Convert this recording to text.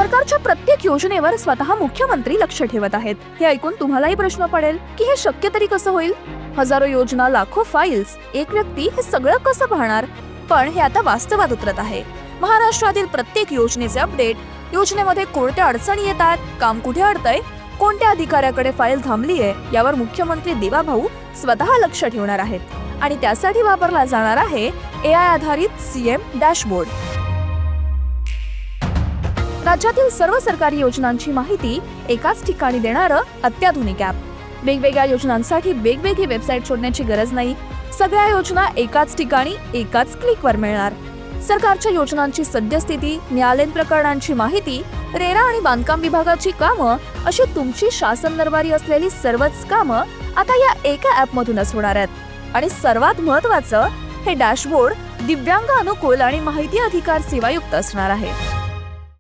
सरकारच्या प्रत्येक योजनेवर स्वतः मुख्यमंत्री लक्ष ठेवत आहेत. हे ऐकून तुम्हालाही प्रश्न पडेल की हे शक्य तरी कसं होईल? हजारो योजना, लाखो फाईल्स, एक व्यक्ती हे सगळं कसं पाहणार? पण हे आता वास्तवात उतरत आहे. महाराष्ट्रातील प्रत्येक योजनेचे अपडेट, योजनेमध्ये कोणत्या अडचणी येतात, काम कुठे अडतंय, कोणत्या अधिकाऱ्याकडे फाईल थांबलीये, यावर मुख्यमंत्री देवाभाऊ स्वतः लक्ष ठेवणार आहेत. आणि त्यासाठी वापरला जाणार आहे AI आधारित CM डॅशबोर्ड. राज्यातील सर्व सरकारी योजनांची माहिती एकाच ठिकाणी देणारं अत्याधुनिक ॲप. वेगवेगळ्या योजनांसाठी वेगवेगळी वेबसाईट शोधण्याची गरज नाही. सगळ्या योजना एकाच ठिकाणी एकाच क्लिकवर मिळणार. सरकारच्या योजनांची सद्यस्थिती, न्यायालयीन प्रकरणांची माहिती, रेरा आणि बांधकाम विभागाची कामं, अशी तुमची शासन दरबारी असलेली सर्वच कामं आता या एका ॲपमधूनच होणार आहेत. आणि सर्वात महत्त्वाचं, हे डॅशबोर्ड दिव्यांग अनुकूल आणि माहिती अधिकार सेवायुक्त असणार आहे.